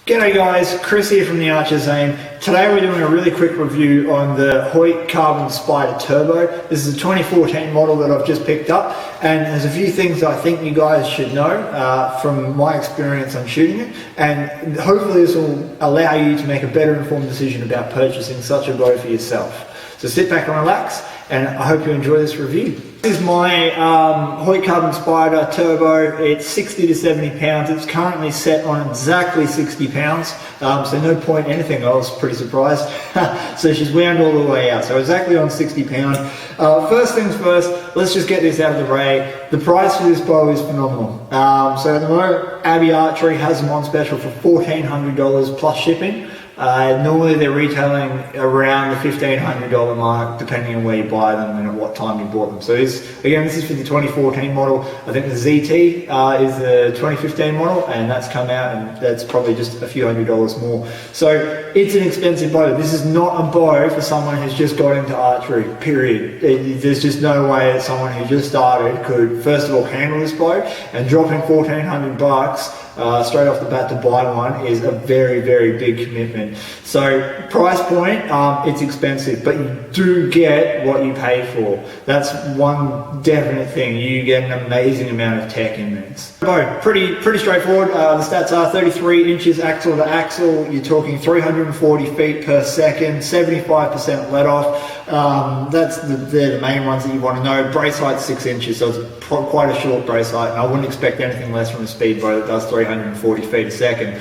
G'day guys, Chris here from the Archer Zone. Today we're doing a really quick review on the Hoyt Carbon Spyder Turbo. This is a 2014 model that I've just picked up, and there's a few things I think you guys should know from my experience on shooting it, and hopefully this will allow you to make a better informed decision about purchasing such a bow for yourself. So sit back and relax, and I hope you enjoy this review. This is my Hoyt Carbon Spyder Turbo. It's 60 to 70 pounds. It's currently set on exactly 60 pounds, so no point anything. I was pretty surprised. So she's wound all the way out, so exactly on 60 pounds. First things first, let's just get this out of the way. The price for this bow is phenomenal. So at the moment, Abbey Archery has them on special for $1,400 plus shipping. Normally they're retailing around the $1,500 mark depending on where you buy them and at what time you bought them. So this is for the 2014 model. I think the ZT is the 2015 model, and that's come out and that's probably just a few $100s more. So it's an expensive bow. This is not a bow for someone who's just got into archery, period. There's just no way that someone who just started could first of all handle this bow, and dropping $1,400 straight off the bat to buy one is a very, very big commitment. So price point, it's expensive, but you do get what you pay for. That's one definite thing. You get an amazing amount of tech in this. So pretty straightforward. The stats are 33 inches axle to axle. You're talking 340 feet per second, 75% let off. They're the main ones that you want to know. Brace height 6 inches, so it's quite a short brace height, and I wouldn't expect anything less from a speed bow that does 340 feet a second.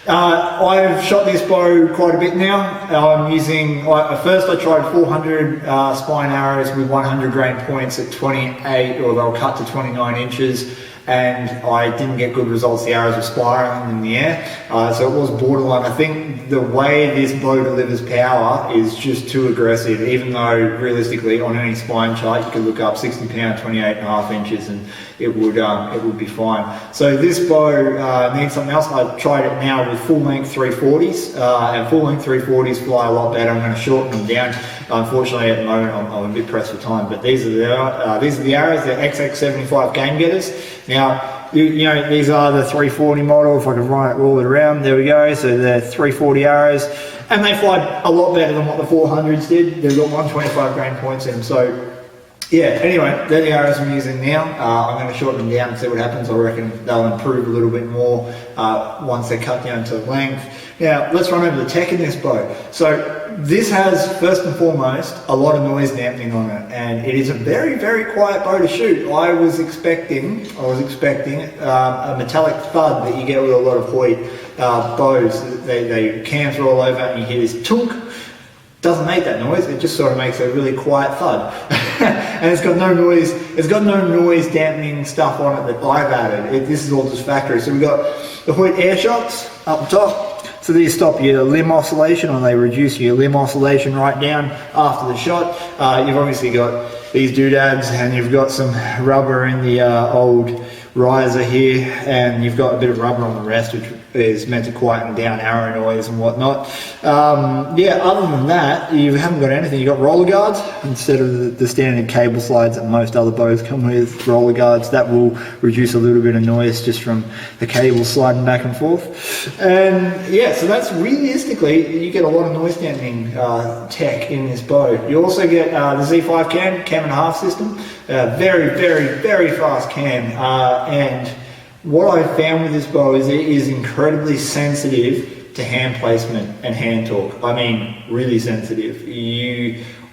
I've shot this bow quite a bit now. I'm using, first I tried 400 spine arrows with 100 grain points at 28, or they'll cut to 29 inches. And I didn't get good results. The arrows were spiraling in the air, so it was borderline. I think the way this bow delivers power is just too aggressive, even though realistically on any spine chart you could look up 60 pound, 28.5 inches, and it would be fine. So this bow needs something else. I tried it now with full length 340s, and full length 340s fly a lot better. I'm going to shorten them down. Unfortunately, at the moment, I'm a bit pressed for time, but these are the arrows. They're XX75 game getters. Now, you know, these are the 340 model. If I can roll it around, there we go. So they're 340 arrows, and they fly a lot better than what the 400s did. They've got 125 grain points in them. So, yeah, anyway, they're the arrows I'm using now. I'm going to shorten them down and see what happens. I reckon they'll improve a little bit more once they're cut down to length. Now, let's run over the tech in this bow. So this has, first and foremost, a lot of noise dampening on it, and it is a very, very quiet bow to shoot. I was expecting a metallic thud that you get with a lot of Hoyt bows. They cams roll over and you hear this tunk. Doesn't make that noise, it just sort of makes a really quiet thud. And it's got no noise dampening stuff on it that I've added. This is all just factory. So we've got the Hoyt air shocks up the top. So these stop your limb oscillation, or they reduce your limb oscillation right down after the shot. You've obviously got these doodads, and you've got some rubber in the old riser here, and you've got a bit of rubber on the rest, which is meant to quieten down arrow noise and whatnot. Yeah, other than that, you haven't got anything. You've got roller guards instead of the standard cable slides that most other bows come with. Roller guards, that will reduce a little bit of noise just from the cable sliding back and forth. And yeah, so that's realistically, you get a lot of noise dampening tech in this bow. You also get the Z5 cam and a half system. Very, very, very fast cam. And what I found with this bow is it is incredibly sensitive to hand placement and hand torque. I mean, really sensitive.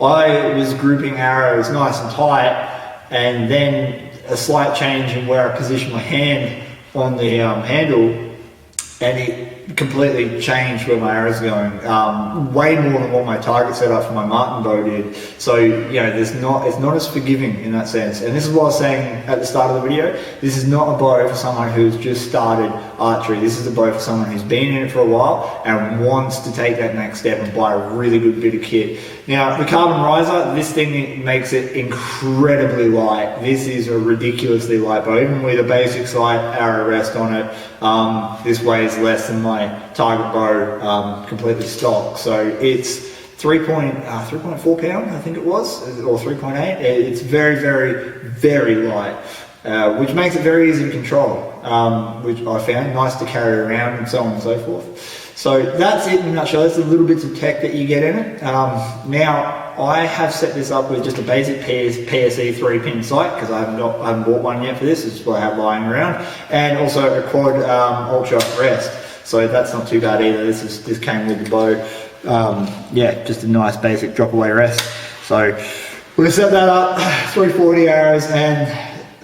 I was grouping arrows nice and tight, and then a slight change in where I position my hand on the handle, and it completely changed where my arrows are going. Way more than what my target setup for my Martin bow did. So, you know, it's not as forgiving in that sense. And this is what I was saying at the start of the video. This is not a bow for someone who's just started archery. This is a bow for someone who's been in it for a while and wants to take that next step and buy a really good bit of kit. Now, the carbon riser, this thing makes it incredibly light. This is a ridiculously light bow. Even with a basic sight arrow rest on it, this weighs less than my target bow completely stock. So it's 3.4 pound, I think it was, or 3.8. It's very, very, very light. which makes it very easy to control. which I found nice to carry around and so on and so forth. So that's it in a nutshell. That's the little bits of tech that you get in it. Now, I have set this up with just a basic PSE 3-pin sight because I haven't bought one yet for this. This is what I have lying around, and also a quad ultra rest. So that's not too bad either. This came with the bow. Yeah, just a nice basic drop away rest. So we're gonna set that up, 340 arrows, and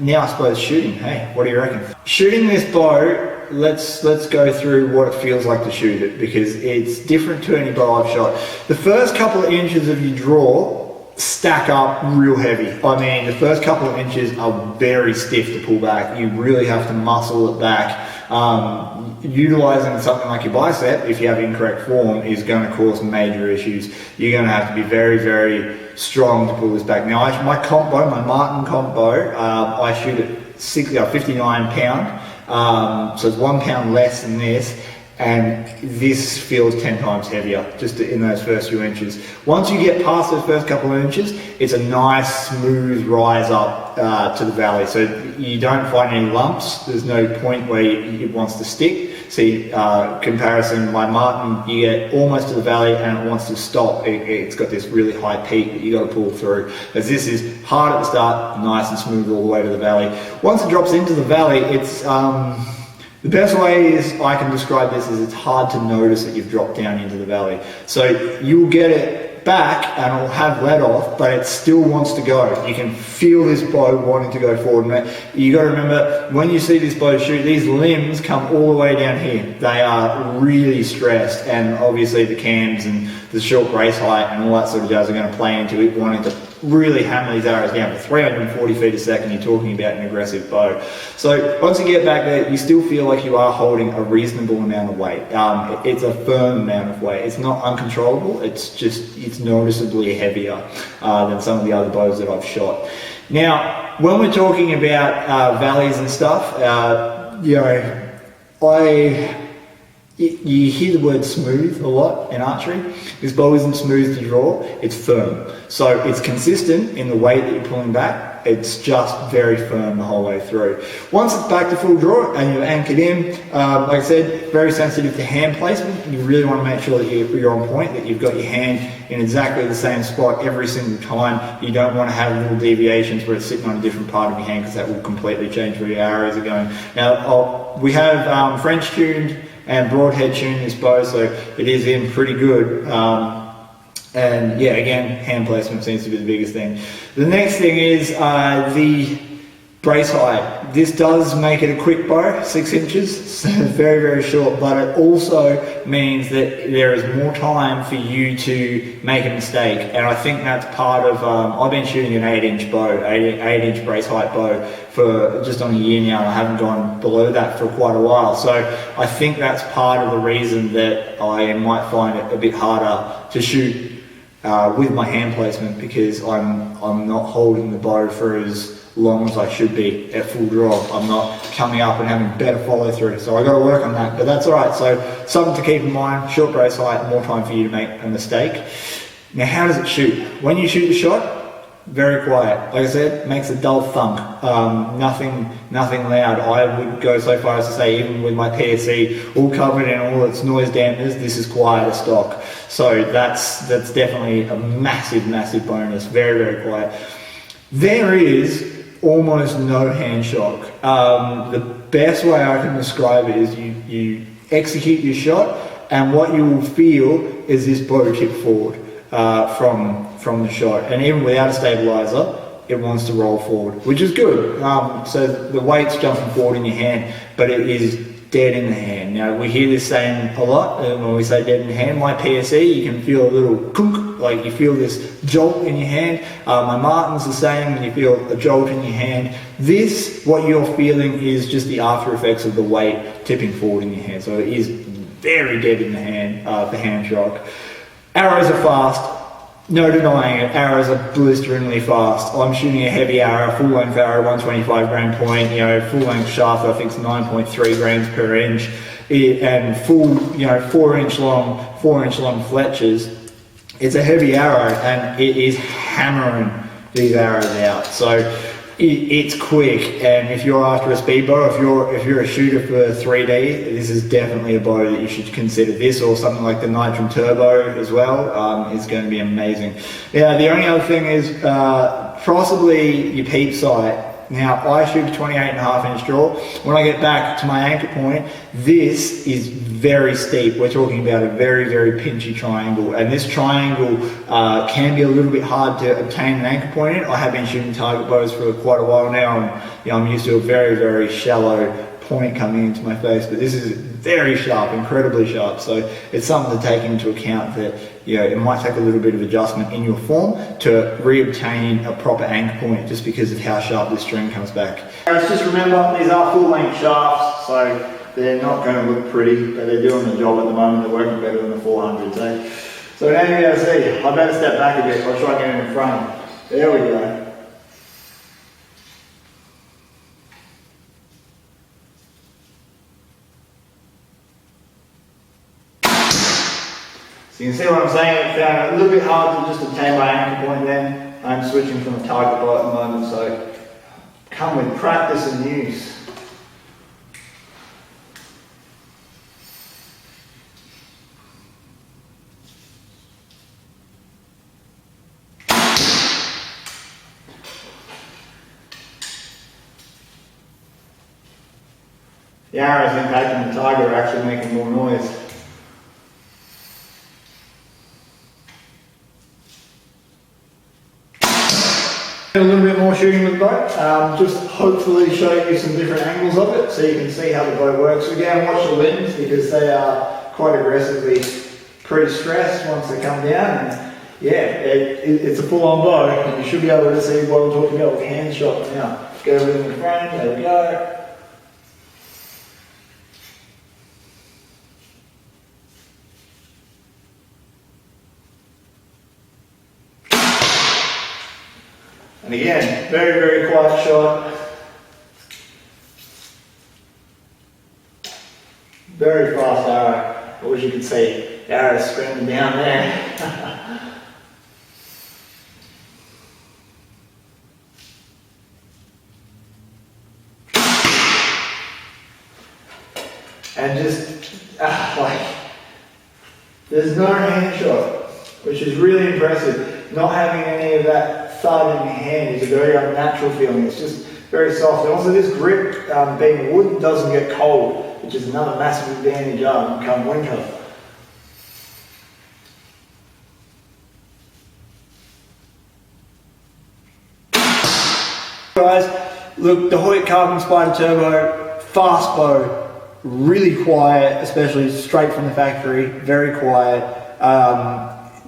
now I suppose shooting. Hey, what do you reckon? Shooting this bow, let's go through what it feels like to shoot it, because it's different to any bow I've shot. The first couple of inches of your draw stack up real heavy. I mean, the first couple of inches are very stiff to pull back. You really have to muscle it back. Utilizing something like your bicep, if you have incorrect form, is going to cause major issues. You're going to have to be very, very strong to pull this back. Now, my comp bow, my Martin comp bow, I shoot at 59 pound. So it's 1 pound less than this, and this feels 10 times heavier just in those first few inches. Once you get past those first couple of inches, it's a nice smooth rise up to the valley, so you don't find any lumps. There's no point where it wants to stick. See, comparison, my Martin, you get almost to the valley and it wants to stop. It's got this really high peak that you got to pull through. As this is hard at the start, nice and smooth all the way to the valley. Once it drops into the valley, it's the best way is I can describe this is it's hard to notice that you've dropped down into the valley. So you'll get it back and it'll have let off, but it still wants to go. You can feel this bow wanting to go forward. And you got to remember, when you see this bow shoot, these limbs come all the way down here. They are really stressed, and obviously the cams and the short brace height and all that sort of jazz are going to play into it, wanting to really hammer these arrows down. For 340 feet a second, you're talking about an aggressive bow. So once you get back there, you still feel like you are holding a reasonable amount of weight. It's a firm amount of weight. It's not uncontrollable. It's noticeably heavier than some of the other bows that I've shot. Now, when we're talking about valleys and stuff, you know, you hear the word smooth a lot in archery. This bow isn't smooth to draw, it's firm. So it's consistent in the weight that you're pulling back, it's just very firm the whole way through. Once it's back to full draw and you're anchored in, like I said, very sensitive to hand placement. You really want to make sure that you're on point, that you've got your hand in exactly the same spot every single time. You don't want to have little deviations where it's sitting on a different part of your hand, because that will completely change where your arrows are going. Now, we have French tuned and broadhead tune this bow, so it is in pretty good. And yeah, again, hand placement seems to be the biggest thing. The next thing is the brace height. This does make it a quick bow, 6 inches, so very, very short, but it also means that there is more time for you to make a mistake. And I think that's part of, I've been shooting an 8-inch bow, 8-inch brace height bow for just on a year now, and I haven't gone below that for quite a while. So I think that's part of the reason that I might find it a bit harder to shoot with my hand placement, because I'm not holding the bow for as long as I should be at full draw. I'm not coming up and having better follow through, so I got to work on that, but that's all right. So something to keep in mind: short brace height, more time for you to make a mistake. Now, how does it shoot? When you shoot the shot, very quiet. Like I said, makes a dull thunk. Nothing loud. I would go so far as to say, even with my PSE all covered in all its noise dampeners, this is quiet as stock. So that's definitely a massive, massive bonus. Very, very quiet. There is almost no hand shock. The best way I can describe it is you execute your shot, and what you will feel is this bow tip forward from the shot, and even without a stabilizer, it wants to roll forward, which is good. So the weight's jumping forward in your hand, but it is dead in the hand. Now, we hear this saying a lot when we say dead in the hand. My PSE, you can feel a little kunk, like you feel this jolt in your hand. My Martin's the same, when you feel a jolt in your hand. This, what you're feeling, is just the after effects of the weight tipping forward in your hand. So it is very dead in the hand for hand shock. Arrows are fast. No denying it, arrows are blisteringly fast. I'm shooting a heavy arrow, full length arrow, 125 grain point, full length shaft, I think it's 9.3 grams per inch, and full, 4 inch long fletchers. It's a heavy arrow, and it is hammering these arrows out. So It's quick, and if you're after a speed bow, if you're a shooter for 3D, this is definitely a bow that you should consider. This or something like the Nitrum Turbo as well is going to be amazing. Yeah, the only other thing is possibly your peep sight. Now, I shoot a 28.5-inch draw. When I get back to my anchor point, this is very steep. We're talking about a very, very pinchy triangle. And this triangle can be a little bit hard to obtain an anchor point in. I have been shooting target bows for quite a while now, and I'm used to a very, very shallow point coming into my face. But this is very sharp, incredibly sharp. So it's something to take into account that it might take a little bit of adjustment in your form to re-obtain a proper anchor point just because of how sharp this string comes back. Let's just remember, these are full-length shafts, so they're not going to look pretty, but they're doing the job at the moment. They're working better than the 400s, eh? So now you're going to see, I better step back a bit. I'll try getting in front. There we go. So you can see what I'm saying, I found it a little bit hard to just obtain my anchor point then. I'm switching from a target bow at the moment, so come with practice and use. The arrows impacting the target are actually making more noise. A little bit more shooting with the bow, just hopefully show you some different angles of it so you can see how the bow works. Again, watch the limbs because they are quite aggressively pre-stressed once they come down. And yeah, it's a full-on bow, and you should be able to see what I'm talking about with hand shot now. Go with it in the front, there we go. And again, very, very quiet shot. Very fast arrow. I wish you could see the arrow screaming down there. And just, there's no hand shot, which is really impressive. Not having any of that thud in your hand is a very unnatural feeling. It's just very soft. And also this grip, being wood, doesn't get cold, which is another massive advantage come winter. Guys, look, the Hoyt Carbon Spyder Turbo, fast bow, really quiet, especially straight from the factory, very quiet.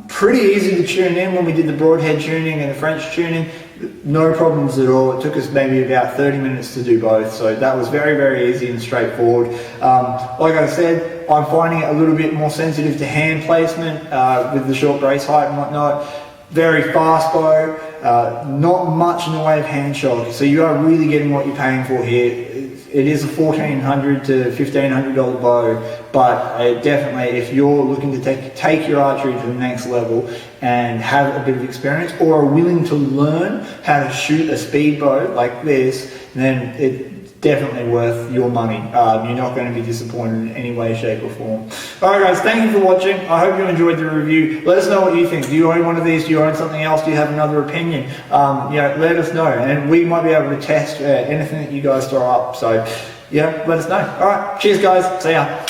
Pretty easy to tune in when we did the broadhead tuning and the French tuning. No problems at all. It took us maybe about 30 minutes to do both, so that was very, very easy and straightforward. Like I said, I'm finding it a little bit more sensitive to hand placement with the short brace height and whatnot. Very fast bow, not much in the way of hand shock, so you are really getting what you're paying for here. It is a $1,400 to $1,500 bow, but definitely if you're looking to take your archery to the next level and have a bit of experience or are willing to learn how to shoot a speed bow like this, then it's definitely worth your money. You're not going to be disappointed in any way, shape or form. Alright guys, thank you for watching. I hope you enjoyed the review. Let us know what you think. Do you own one of these? Do you own something else? Do you have another opinion? Let us know, and we might be able to test anything that you guys throw up. So yeah, let us know. Alright, cheers guys. See ya.